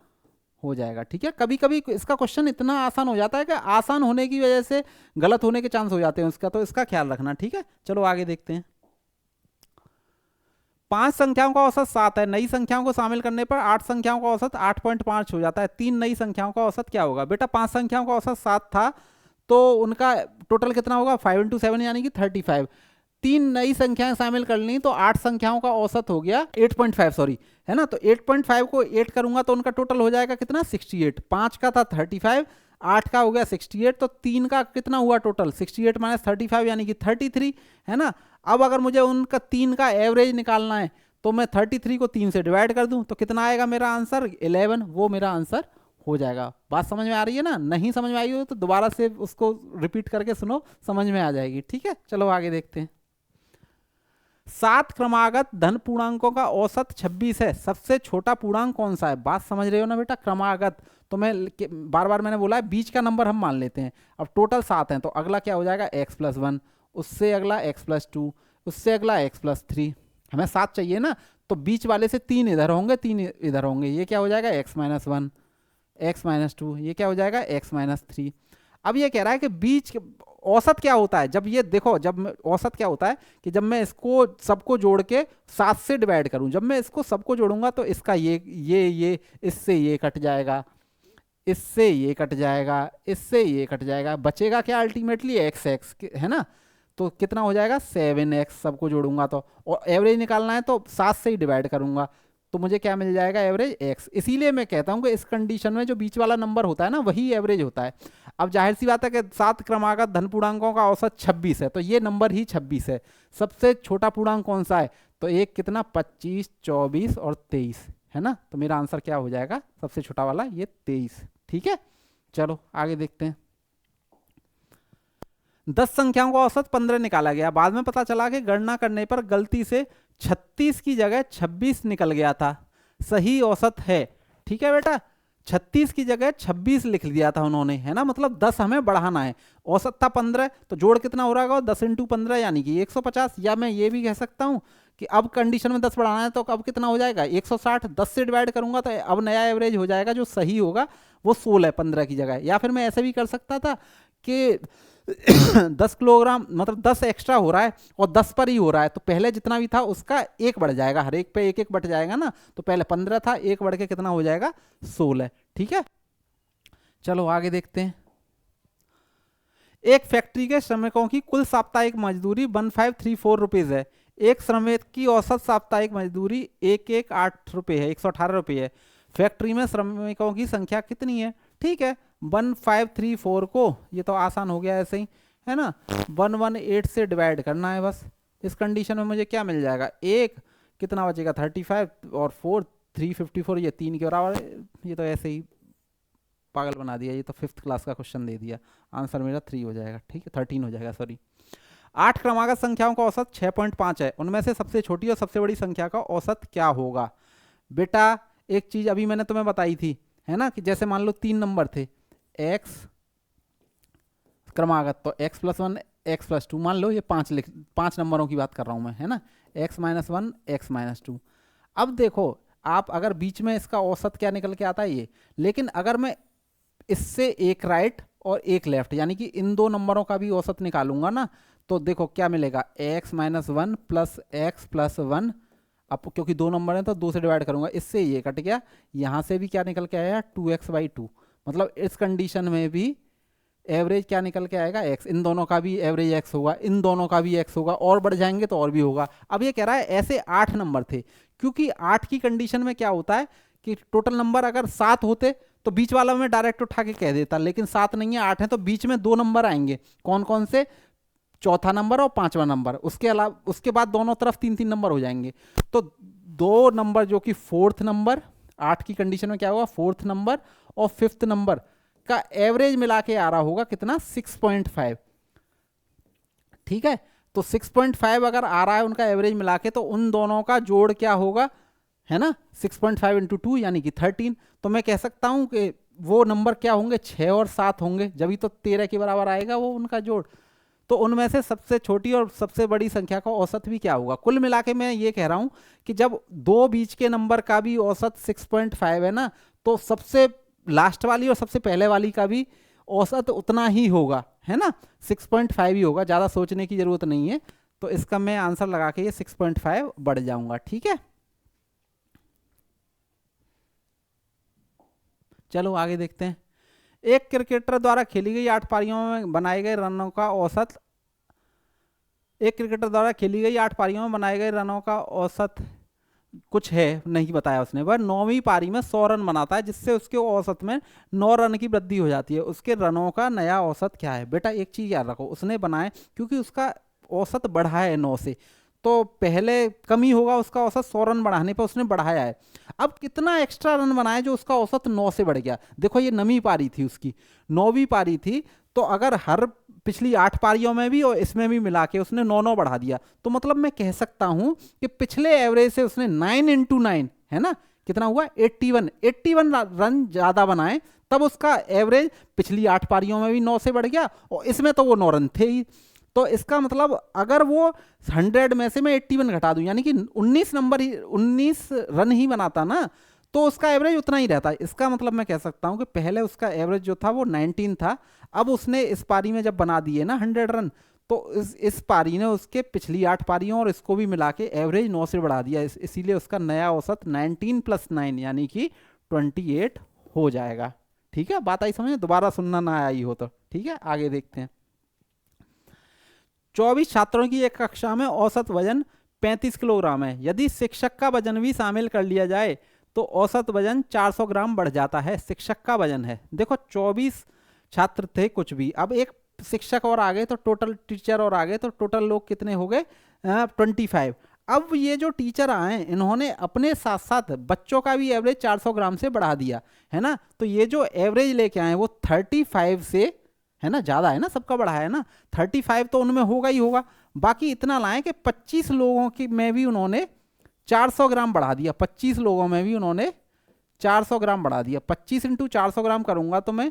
हो जाएगा। ठीक है, कभी कभी इसका क्वेश्चन इतना आसान हो जाता है कि आसान होने की वजह से गलत होने के चांस हो जाते हैं उसका, तो इसका ख्याल रखना। ठीक है, चलो आगे देखते हैं। 5 संख्याओं का औसत 7 है, नई संख्याओं को शामिल करने पर 8 संख्याओं का औसत 8.5 हो जाता है। 3 नई संख्याओं का औसत क्या होगा। बेटा 5 संख्याओं का औसत 7 था तो उनका टोटल कितना होगा, 5 × 7 यानी कि 35। 3 नई संख्याएं शामिल कर ली तो 8 संख्याओं का औसत हो गया 8.5, सॉरी, है ना। तो 8.5 को 8 करूंगा तो उनका टोटल हो जाएगा कितना 68। 5 का था 35, 8 का हो गया 68, तो 3 का कितना हुआ टोटल 68 - 35 यानी कि 33, है ना। अब अगर मुझे उनका 3 का एवरेज निकालना है तो मैं 33 को 3 से डिवाइड कर दूं तो कितना आएगा मेरा आंसर 11, वो मेरा आंसर हो जाएगा। बात समझ में आ रही है ना। नहीं समझ में आई हो तो दोबारा से उसको रिपीट करके सुनो, समझ में आ जाएगी। ठीक है, चलो आगे देखते हैं। 7 क्रमागत धन पूर्णांकों का औसत 26 है, सबसे छोटा पूर्णांक कौन सा है। बात समझ रहे हो ना बेटा, क्रमागत तो मैं बार बार मैंने बोला है बीच का नंबर हम मान लेते हैं। अब टोटल 7 हैं तो अगला क्या हो जाएगा x+1, उससे अगला x+2, उससे अगला x+3। हमें 7 चाहिए ना, तो बीच वाले से 3 इधर होंगे 3 इधर होंगे, ये क्या हो जाएगा x-1, x-2, ये क्या हो जाएगा x-3। अब ये कह रहा है कि बीच औसत क्या होता है। जब ये देखो, जब औसत क्या होता है कि जब मैं इसको सबको जोड़ के 7 से डिवाइड करूं, जब मैं इसको सबको जोड़ूंगा तो इसका ये इससे ये कट जाएगा, इससे ये कट जाएगा, इससे ये कट जाएगा, बचेगा क्या अल्टीमेटली x, है ना। तो कितना हो जाएगा 7x सबको जोड़ूंगा तो, और एवरेज निकालना है तो 7 से ही डिवाइड करूंगा तो मुझे क्या मिल जाएगा एवरेज x। इसीलिए मैं कहता हूं कि इस कंडीशन में जो बीच वाला नंबर होता है ना वही एवरेज होता है। अब जाहिर सी बात है कि 7 क्रमागत धन पूर्णांकों का औसत 26 है तो ये नंबर ही 26 है। सबसे छोटा पूर्णांक कौन सा है, तो एक कितना 25, 24 और 23, है ना। तो मेरा आंसर क्या हो जाएगा सबसे छोटा वाला ये 23। ठीक है, चलो आगे देखते हैं। 10 संख्याओं का औसत 15 निकाला गया, बाद में पता चला कि गणना करने पर गलती से 36 की जगह 26 निकल गया था, सही औसत है। ठीक है बेटा, 36 की जगह 26 लिख दिया था उन्होंने, है ना, मतलब 10 हमें बढ़ाना है। औसत था 15 तो जोड़ कितना हो रहा होगा 10 × 15 यानी कि 150। या मैं ये भी कह सकता हूं कि अब कंडीशन में 10 बढ़ाना है तो अब कितना हो जाएगा 160। 10 से डिवाइड करूंगा तो अब नया एवरेज हो जाएगा जो सही होगा वो 16, 15 की जगह। या फिर मैं ऐसे भी कर सकता था कि 10 किलोग्राम मतलब 10 एक्स्ट्रा हो रहा है और 10 पर ही हो रहा है तो पहले जितना भी था उसका 1 बढ़ जाएगा, हर एक पे 1 बट जाएगा ना। तो पहले 15 था, 1 बढ़ के कितना हो जाएगा 16। ठीक है, चलो आगे देखते हैं। एक फैक्ट्री के श्रमिकों की कुल साप्ताहिक मजदूरी 1534 रुपीज है। एक श्रमिक की औसत साप्ताहिक मजदूरी 118 रुपये है, 118 रुपये है। फैक्ट्री में श्रमिकों की संख्या कितनी है। ठीक है, 1534 को ये तो आसान हो गया ऐसे ही, है ना। 118 से डिवाइड करना है बस। इस कंडीशन में मुझे क्या मिल जाएगा, एक कितना बचेगा 35 और 4 354, ये 3 के बराबर है। ये तो ऐसे ही पागल बना दिया, ये तो 5th क्लास का क्वेश्चन दे दिया। आंसर मेरा 3 हो जाएगा, ठीक है 13 हो जाएगा सॉरी। 8 क्रमागत संख्याओं का औसत 6.5 है, उनमें से सबसे छोटी और सबसे बड़ी संख्या का औसत क्या होगा। बेटा एक चीज अभी मैंने तुम्हें बताई थी, है ना, कि जैसे मान लो 3 नंबर थे, x क्रमागत, तो x+1 x+2, मान लो ये 5 नंबरों की बात कर रहा हूं मैं, है ना, x-1 x-2। अब देखो आप अगर बीच में इसका औसत क्या निकल के आता है ये, लेकिन अगर मैं इससे एक राइट और एक लेफ्ट यानी कि इन दो नंबरों का भी औसत निकालूंगा ना, तो देखो क्या मिलेगा, x-1 प्लस x+1। अब क्योंकि 2 नंबर हैं तो 2 से डिवाइड करूंगा, इससे ये कट गया, यहां से भी क्या निकल के आया 2x/2। मतलब इस कंडीशन में भी एवरेज क्या निकल के आएगा, x। इन दोनों का भी एवरेज x होगा, इन दोनों का भी x होगा, और बढ़ जाएंगे तो और भी होगा। अब ये कह रहा है ऐसे 8 नंबर थे, क्योंकि 8 की कंडीशन में क्या होता है कि टोटल नंबर अगर 7 होते तो बीच वाला में डायरेक्ट उठा के कह देता, लेकिन 7 नहीं है 8 है, तो बीच में 2 नंबर आएंगे। कौन कौन से, चौथा नंबर और 5वां नंबर। उसके अलावा उसके बाद दोनों तरफ 3-3 नंबर हो जाएंगे। तो 2 नंबर जो कि 4th नंबर, 8 की कंडीशन में क्या होगा 4th नंबर और 5th नंबर का एवरेज मिला के आ रहा होगा कितना 6.5, ठीक है। तो 6.5 अगर आ रहा है उनका एवरेज मिला के, तो उन दोनों का जोड़ क्या होगा, है ना, 6.5 × 2 यानी कि 13। तो मैं कह सकता हूं कि वो नंबर क्या होंगे, 6 और 7 होंगे, जब तो 13 के बराबर आएगा वो उनका जोड़। तो उनमें से सबसे छोटी और सबसे बड़ी संख्या का औसत भी क्या होगा। कुल मिला के मैं ये कह रहा हूं कि जब दो बीच के नंबर का भी औसत 6.5 है ना, तो सबसे लास्ट वाली और सबसे पहले वाली का भी औसत उतना ही होगा, है ना, 6.5 ही होगा। ज़्यादा सोचने की जरूरत नहीं है। तो इसका मैं आंसर लगा के ये 6.5 बढ़ जाऊंगा, ठीक है। चलो आगे देखते हैं। एक क्रिकेटर द्वारा खेली गई 8 पारियों में बनाए गए रनों का औसत, एक क्रिकेटर द्वारा खेली गई 8 पारियों में बनाए गए रनों का औसत कुछ है, नहीं बताया उसने। वह 9वीं पारी में 100 रन बनाता है, जिससे उसके औसत में 9 रन की वृद्धि हो जाती है। उसके रनों का नया औसत क्या है। बेटा एक चीज याद रखो, उसने बनाए क्योंकि उसका औसत बढ़ा है 9 से, तो पहले कम ही होगा उसका औसत, 100 रन बढ़ाने पर उसने बढ़ाया है। अब कितना एक्स्ट्रा रन बनाए जो उसका औसत 9 से बढ़ गया। देखो ये 9वीं पारी थी उसकी, 9वीं पारी थी, तो अगर हर पिछली 8 पारियों में भी और इसमें भी मिला के उसने 9 बढ़ा दिया, तो मतलब मैं कह सकता हूं कि पिछले एवरेज से उसने 9 × 9, है ना, कितना हुआ 81 रन ज्यादा बनाए, तब उसका एवरेज पिछली 8 पारियों में भी 9 से बढ़ गया, और इसमें तो वो 9 रन थे ही। तो इसका मतलब अगर वो 100 में से मैं 81 घटा दूं, यानी कि 19 रन ही बनाता ना, तो उसका एवरेज उतना ही रहता है। इसका मतलब मैं कह सकता हूं कि पहले उसका एवरेज जो था वो 19 था, अब उसने इस पारी में जब बना दिए ना 100 रन, तो इस पारी ने उसके पिछली 8 पारियों और इसको भी मिला के एवरेज 9 से बढ़ा दिया। इसीलिए उसका नया औसत 19 + 9 यानी कि 28 हो जाएगा, ठीक है। बात आई समझ, दोबारा सुनना ना आई हो तो, ठीक है। आगे देखते हैं। 24 छात्रों की एक कक्षा में औसत वजन 35 किलोग्राम है। यदि शिक्षक का वजन भी शामिल कर लिया जाए तो औसत वजन 400 ग्राम बढ़ जाता है। शिक्षक का वजन है, देखो 24 छात्र थे कुछ भी, अब एक शिक्षक और आ गए तो टोटल टीचर और आ गए, तो टोटल लोग कितने हो गए 25। अब ये जो टीचर आए इन्होंने अपने साथ साथ बच्चों का भी एवरेज 400 ग्राम से बढ़ा दिया, है ना। तो ये जो एवरेज लेके आए वो 35 से, है ना, ज्यादा है ना, सबका बढ़ाया है ना, 35 तो उनमें होगा ही होगा। बाकी इतना लाए कि 25 लोगों की में भी उन्होंने 400 ग्राम बढ़ा दिया, 25 लोगों में भी उन्होंने 400 ग्राम बढ़ा दिया। 25 × 400 ग्राम करूंगा तो मैं,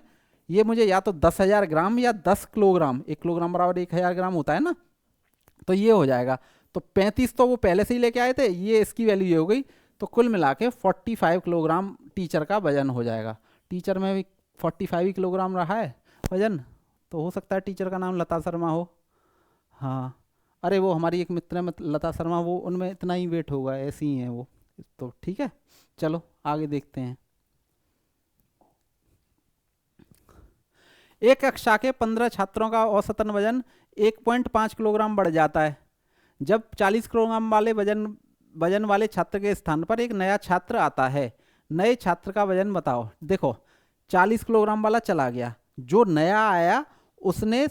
ये मुझे या तो 10,000 ग्राम या 10 किलोग्राम, 1 किलोग्राम बराबर 1000 ग्राम होता है ना, तो ये हो जाएगा। तो 35 तो वो पहले से ही लेके आए थे, ये इसकी वैल्यू ये हो गई। तो कुल मिला के 45 किलोग्राम टीचर का वजन हो जाएगा। टीचर में भी 45 किलोग्राम रहा है वजन, तो हो सकता है टीचर का नाम लता शर्मा हो। हाँ, अरे वो हमारी एक मित्र है लता शर्मा, वो उनमें इतना ही वेट होगा, ऐसी ही है वो, तो ठीक है। चलो आगे देखते हैं। एक कक्षा के 15 छात्रों का औसतन वजन 1.5 किलोग्राम बढ़ जाता है जब 40 किलोग्राम वाले वजन वाले छात्र के स्थान पर एक नया छात्र आता है। नए छात्र का वजन बताओ। देखो 40 किलोग्राम वाला चला गया, जो नया आया उसने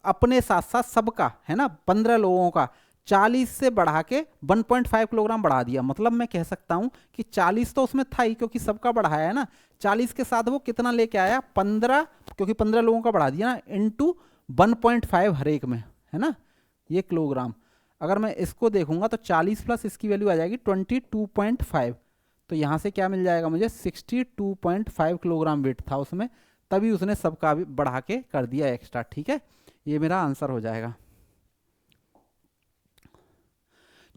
अपने साथ साथ सबका, है ना, 15 लोगों का 40 से बढ़ा के 1.5 किलोग्राम बढ़ा दिया। मतलब मैं कह सकता हूं कि 40 तो उसमें था ही क्योंकि सबका बढ़ाया है ना, 40 के साथ वो कितना लेके आया 15, क्योंकि 15 लोगों का बढ़ा दिया ना, इंटू 1.5 हर एक में, है ना, ये किलोग्राम। अगर मैं इसको देखूंगा तो 40 प्लस इसकी वैल्यू आ जाएगी 22.5, तो यहाँ से क्या मिल जाएगा मुझे 62.5 किलोग्राम वेट था उसमें, तभी उसने सबका भी बढ़ा के कर दिया एक्स्ट्रा। ठीक है, ये मेरा आंसर हो जाएगा।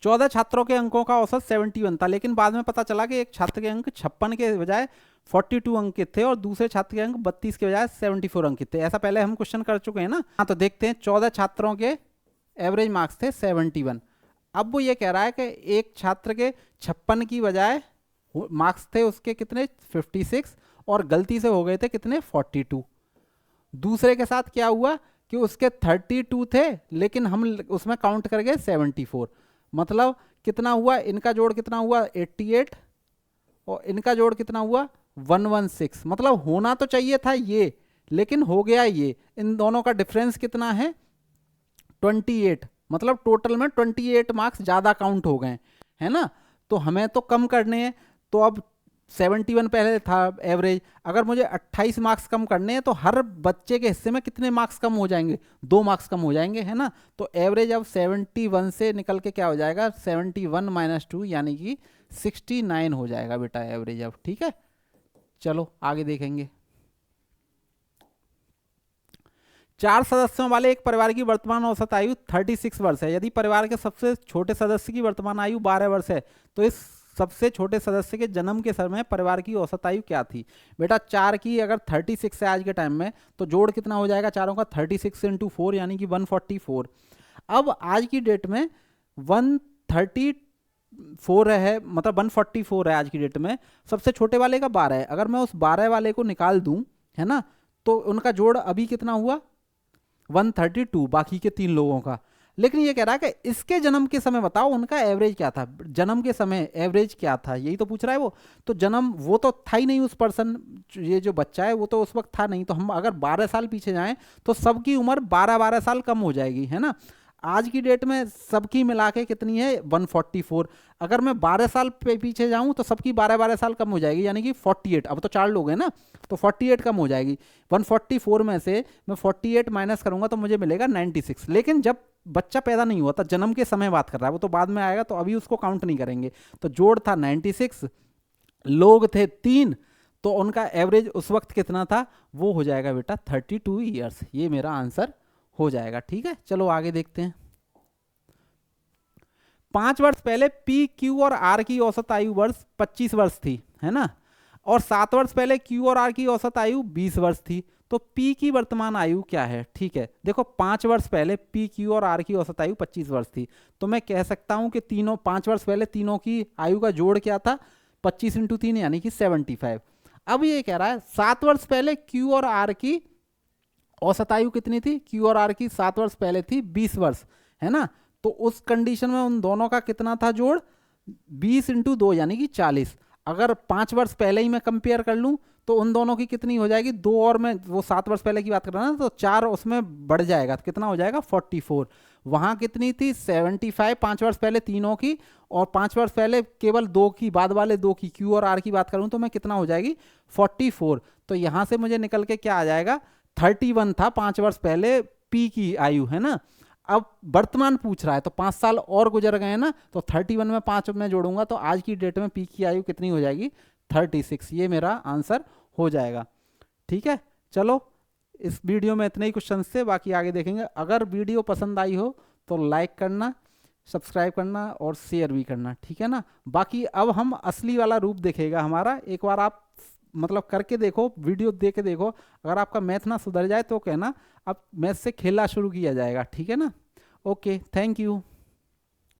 14 छात्रों के अंकों का औसत 71 था, लेकिन बाद में पता चला कि एक छात्र के अंक 56 के बजाय 42 अंकित थे और दूसरे छात्र के अंक 32 के बजाय 74 अंकित थे। ऐसा पहले हम क्वेश्चन कर चुके हैं ना। हाँ, तो देखते हैं। 14 छात्रों के एवरेज मार्क्स थे 71। अब वो ये कह रहा है कि एक छात्र के 56 की बजाय मार्क्स थे उसके कितने 56 और गलती से हो गए थे कितने 42। दूसरे के साथ क्या हुआ कि उसके 32 थे लेकिन हम उसमें काउंट कर गए 74। मतलब कितना हुआ, इनका जोड़ कितना हुआ 88 और इनका जोड़ कितना हुआ 116। मतलब होना तो चाहिए था ये, लेकिन हो गया ये। इन दोनों का डिफरेंस कितना है 28। मतलब टोटल में 28 मार्क्स ज़्यादा काउंट हो गए, है ना। तो हमें तो कम करने हैं, तो अब 71 पहले था एवरेज, अगर मुझे 28 मार्क्स कम करने हैं तो हर बच्चे के हिस्से में कितने मार्क्स कम हो जाएंगे 2 मार्क्स कम हो जाएंगे, है ना। तो एवरेज अब 71 से निकल के क्या हो जाएगा 71 माइनस 2 यानी कि 69 हो जाएगा बेटा एवरेज अब। ठीक है, चलो आगे देखेंगे। 4 सदस्यों वाले एक परिवार की वर्तमान औसत आयु 36 वर्ष है। यदि परिवार के सबसे छोटे सदस्य की वर्तमान आयु 12 वर्ष है तो इस सबसे छोटे सदस्य के जन्म के समय परिवार की औसत आयु क्या थी। बेटा 4 की अगर 36 है आज के टाइम में तो जोड़ कितना हो जाएगा चारों का 36 इंटू 4 यानी कि 144। अब आज की डेट में 134 है, मतलब 144 है आज की डेट में। सबसे छोटे वाले का 12 है, अगर मैं उस 12 वाले को निकाल दूं, है ना, तो उनका जोड़ अभी कितना हुआ 132 बाकी के 3 लोगों का। लेकिन ये कह रहा है कि इसके जन्म के समय बताओ उनका एवरेज क्या था, जन्म के समय एवरेज क्या था, यही तो पूछ रहा है वो। तो जन्म वो तो था ही नहीं उस पर्सन, ये जो बच्चा है वो तो उस वक्त था नहीं। तो हम अगर 12 साल पीछे जाएं तो सबकी उम्र 12-12 साल कम हो जाएगी, है ना। आज की डेट में सबकी मिला के कितनी है 144। अगर मैं 12 साल पे पीछे जाऊं तो सबकी 12-12 साल कम हो जाएगी यानी कि 48। अब तो 4 लोग हैं ना, तो 48 कम हो जाएगी। 144 में से मैं 48 माइनस करूंगा तो मुझे मिलेगा 96। लेकिन जब बच्चा पैदा नहीं हुआ था, जन्म के समय बात कर रहा है वो, तो बाद में आएगा तो अभी उसको काउंट नहीं करेंगे। तो जोड़ था 96, लोग थे 3, तो उनका एवरेज उस वक्त कितना था वो हो जाएगा बेटा 32 ईयर्स। ये मेरा आंसर हो जाएगा। ठीक है, चलो आगे देखते हैं। 5 वर्ष पहले पी, क्यू और आर की औसत आयु वर्ष 25 वर्ष थी, है ना, और 7 वर्ष पहले क्यू और आर की औसत आयु 20 वर्ष थी। तो पी की वर्तमान आयु क्या है। ठीक है, देखो 5 वर्ष पहले पी, क्यू और आर की औसत आयु 25 वर्ष थी, तो मैं कह सकता हूं कि तीनों 5 वर्ष पहले तीनों की आयु का जोड़ क्या था 25 इंटू 3 यानी कि 75। अब ये कह रहा है 7 वर्ष पहले क्यू और आर की औसत आयु कितनी थी, क्यू और आर की 7 वर्ष पहले थी 20 वर्ष, है ना। तो उस कंडीशन में उन दोनों का कितना था जोड़ 20 इंटू 2 यानी कि 40। अगर 5 वर्ष पहले ही मैं कंपेयर कर लूं तो उन दोनों की कितनी हो जाएगी 2 और मैं वो 7 वर्ष पहले की बात कर रहा ना, तो 4 उसमें बढ़ जाएगा तो कितना हो जाएगा 44। वहां कितनी थी 75 5 वर्ष पहले तीनों की, और 5 वर्ष पहले केवल 2 की, बाद वाले 2 की, क्यू और आर की बात करूं तो मैं कितना हो जाएगी 44। तो यहां से मुझे निकल के क्या आ जाएगा 31 था 5 वर्ष पहले पी की आयु, है ना। अब वर्तमान पूछ रहा है तो 5 साल और गुजर गए ना, तो 31 में 5 में जोड़ूंगा तो आज की डेट में पी की आयु कितनी हो जाएगी 36। ये मेरा आंसर हो जाएगा। ठीक है, चलो इस वीडियो में इतने ही क्वेश्चन थे, बाकी आगे देखेंगे। अगर वीडियो पसंद आई हो तो लाइक करना, सब्सक्राइब करना और शेयर भी करना, ठीक है ना। बाकी अब हम असली वाला रूप देखेगा हमारा, एक बार आप मतलब करके देखो, वीडियो देख के देखो। अगर आपका मैथ ना सुधर जाए तो कहना, अब मैथ से खेलना शुरू किया जाएगा, ठीक है ना। Okay, thank you.